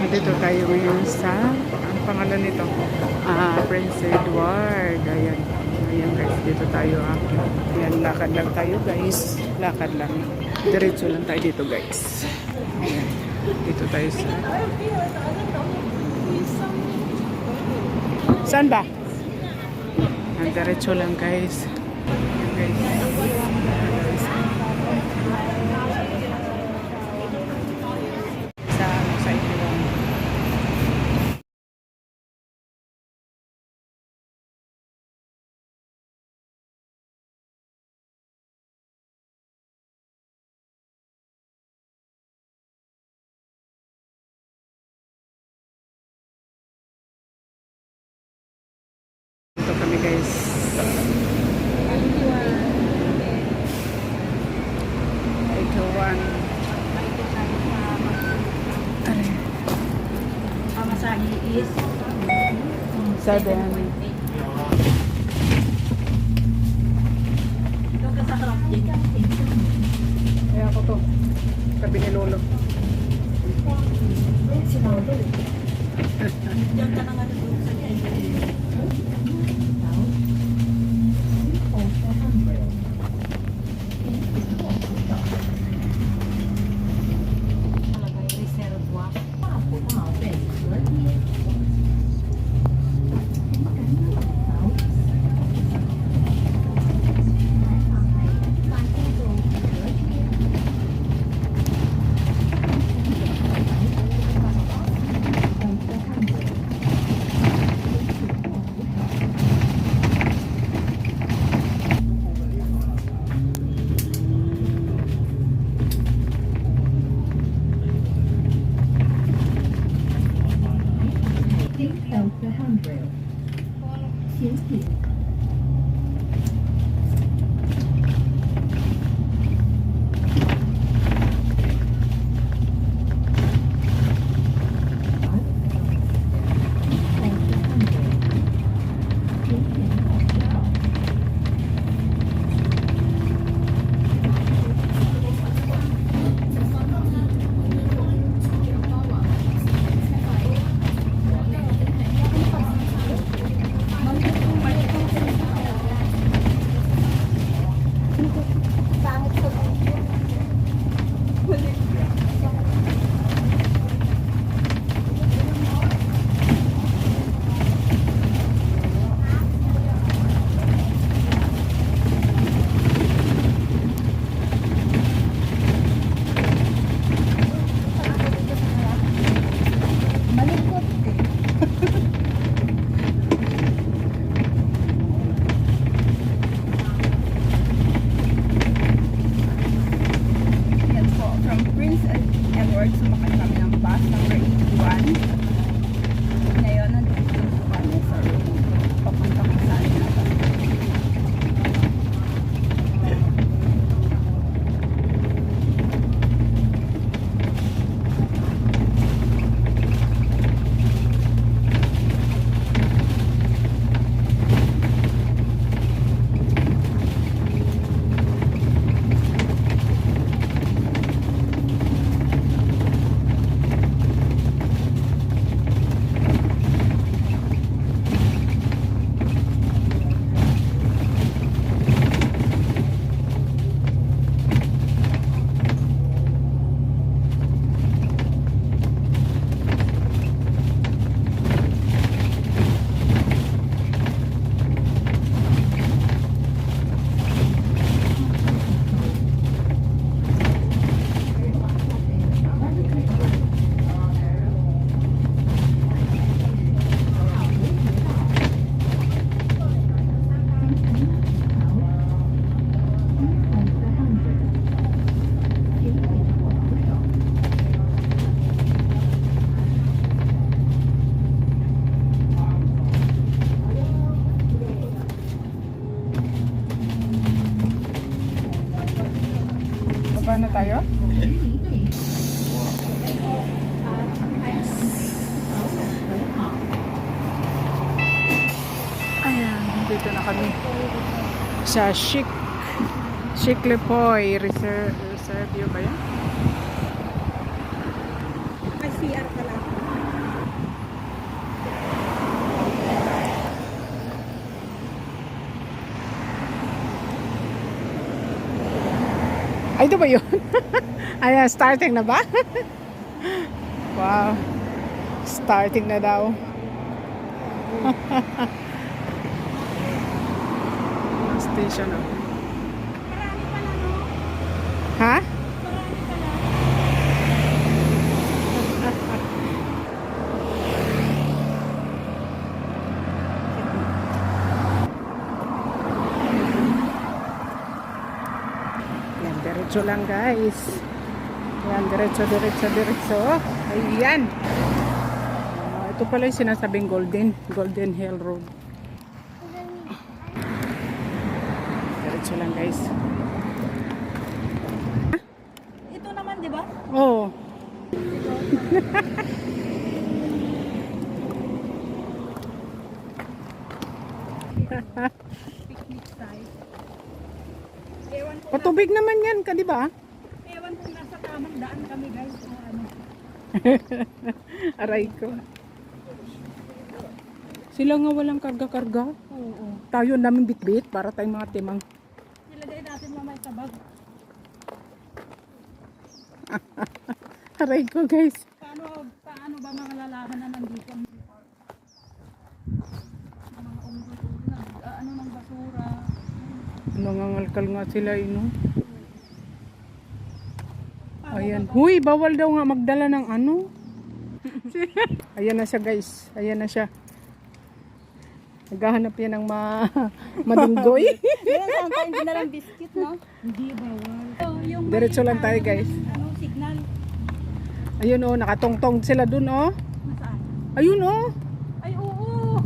Nandito tayo ngayon sa, ang pangalan nito? Prince Edward. Ayan. Ayan guys, dito tayo. Ayan, lakad lang tayo guys. Lakad lang. Diretso lang tayo dito guys. Ayan. Dito tayo sa... Saan ba? Ayan, diretso lang guys. Ayan guys. Sa inyo lang. Dito kami guys. Ito one. Pamasahe is 7. ito ka sa harap din. Kaya ako to. Tabi ni Lolo. Si Lolo. Diyan ka na nga doon sa Sumakay kami ng bus number 81. Ngayon, nandito kami sa papunta kung saan natin. Baba na tayo? Ayan, dito na kami sa Chic Lepoy Reserve ba yan? May CR pala. Ay, ito ba yun? Ayan, starting na ba? Wow. Starting na daw. Station na. Marami pala, no? Ha? Marami pala. Yan, diretso lang guys. Yan, diretso. Ayan. Ito pala yung sinasabing Golden Hill Road. Diretso lang guys. Ito naman, di ba? Oo. Picnic site. Ewan ko, Patubig naman yan ka, di ba? ewan kung nasa tamang daan kami, guys. O ano. Aray ko. Sila nga walang karga-karga. Oo. Tayo namin bitbit para tayong mga timang. Ilagay natin mamay sa bag. Aray ko guys. Paano ba mga lalaman na nandito? Mga ano ng basura. Nangangalkal nga sila ino. Ayan. Huy, bawal daw nga magdala ng ano. Ayan na siya guys. Ayan na siya. Naghahanap yan ng madunggoy. Meron saan tayong dinalang biscuit, no? Hindi bawal. Yung may, Diretso lang tayo guys. ano, signal. Ayun oh, nakatongtong sila dun oh. Nasaan? Ayun oh. Ay, oo!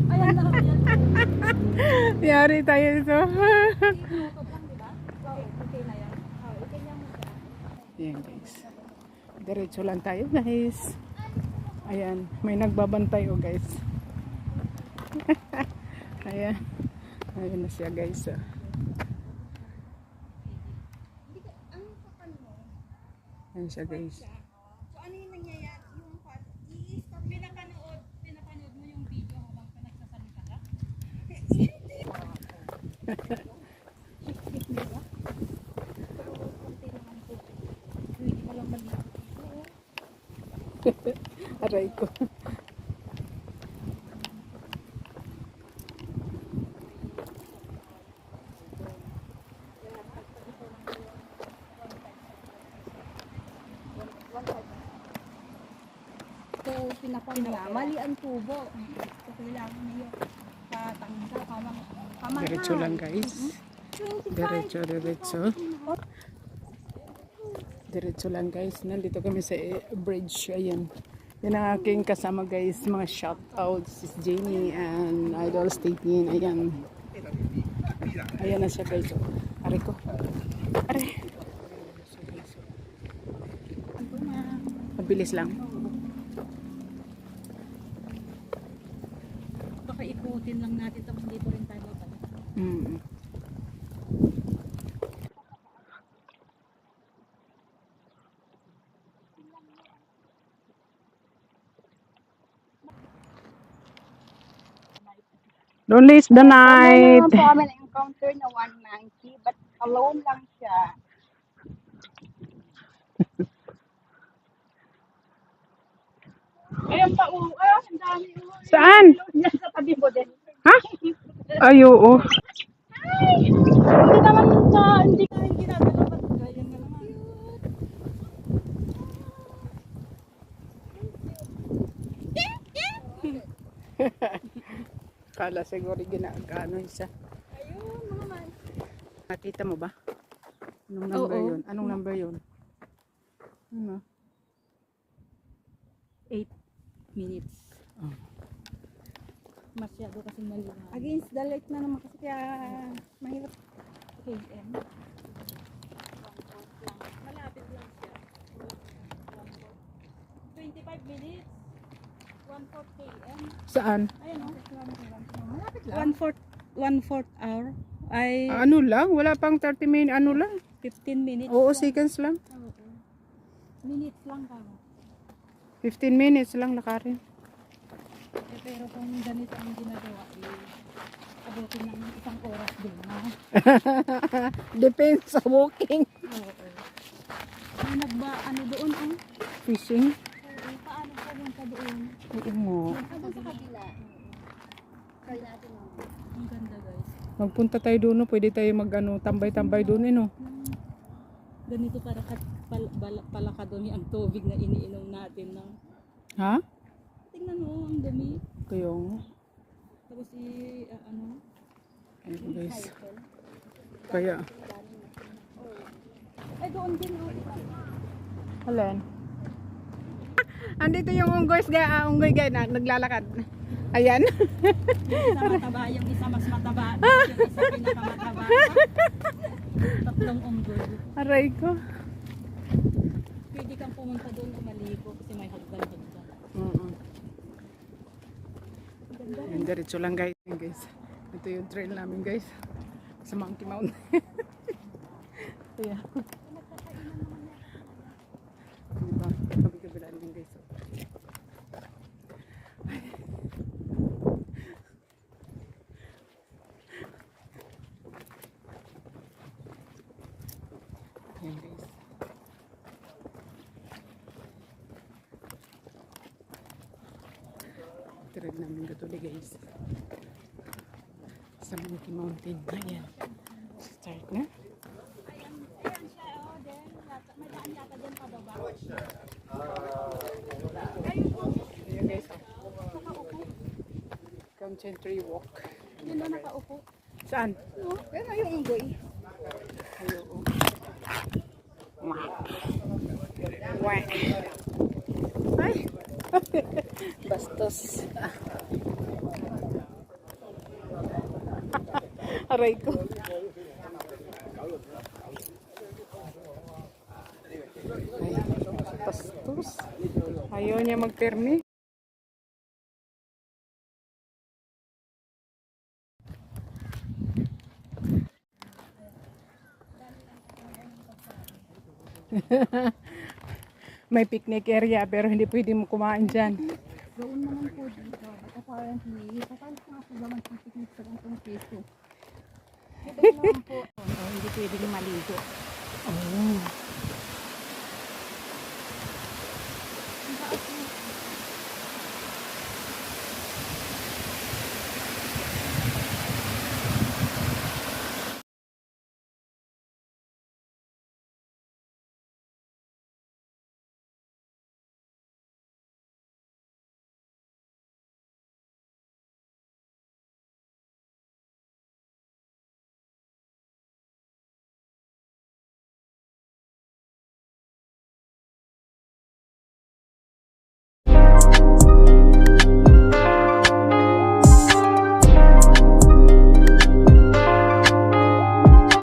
Ayan na, ayan. Yari tayo ito. Inutot lang, di ba? Wow, okay na yan. Okay na yan. Ayan guys. Diretso lang tayo guys. Ayan, may nagbabantay oh guys. Ayan. Ayan na siya guys. Oh. Ayan siya guys. So, ano yung nangyayari? Yung pinapanood mo yung video habang pinagsasalita ka? Hindi ka lang maliit. Aray ko. So, pinapanood. Mali ang tubo. So, kailangan niyo patanggal. Kamang. Diretso lang guys. 25. Diretso. Diretso lang guys. Nandito kami sa bridge. Ayan. Yan ang aking kasama guys. Mga shout out. Sis Jenny and Idol Stephen. Ayan. Ayan na siya guys. Aray ko. Aray. Mabilis lang. Baka ikutin lang natin tapos dito rin tayo babalik. Mm. Don't leave the night. Meron po kami na-encounter na 190 but alone lang siya. Ayun pa, ang dami. Saan? Diyan sa tabi mo din. Ha? Ay, oo. Hindi naman hindi ka rin ginagalaw. Ba't ganyan na naman? Kala siguro ginagano isa. Ayun, mga man. Nakita mo ba? Anong number Oo. yun? Anong number yun? Ano? 8 minutes. Oh. Masyado kasi maliwan. Against the light na naman kasi kaya mahirap. KM. Malapit lang siya. 25 minutes. 1/4 km. Saan? Ayun o. Malapit lang. 1/4 hour. Ay Ano lang? Wala pang 30 minutes. Ano lang? 15 minutes. Oo, seconds lang. Oo. Minutes lang ka. 15 minutes lang nakarin. Eh, pero kung ganito ang ginagawa, abutin ng isang oras din, no? Depends sa walking. Oo. May nagba, ano doon ang? Fishing? Oo, paano pumunta doon? Oo mo. Doon sa kabila. Try natin ang. Ang ganda guys. Magpunta tayo doon, no? Pwede tayo mag tambay-tambay doon, no? Ganito para palaka dumi ang tubig na iniinom natin. No? Ha? Tingnan mo, ang dumi. Kayo. Tapos ano? Ayun guys. Kaya. Ay, doon din. Oh. Alin? Andito yung unggoy na naglalakad. Ayan. Yung isa mataba, yung isa mas mataba, yung isa pinakamataba. Tatlong unggoy. Aray ko. Pwede kang pumunta doon na maligo kasi may hagdan-hagdan. Yung diretso lang guys. Guys. Ito yung trail namin guys. Sa Monkey Mountain. Kaya. Diba? Kabi-kabilaan din guys. Ayan guys. Trail namin gatuloy guys. Sa Monkey Mountain. Ayan. Start na. Ayan siya, oh, then, may daan yata dyan pababa. Ayan guys. Concentrate walk. Yun na nakaupo. Saan? Oh, yan na yung unggoy. Ayo. Wah. Ay. Bastos. Aray ko. Ay, bastos. Ayaw niya magpermi. May picnic area pero hindi pwede mo kumain dyan. Gawin naman po dito. But apparently, papalit nga po ba mag-picnic sa ganitong place.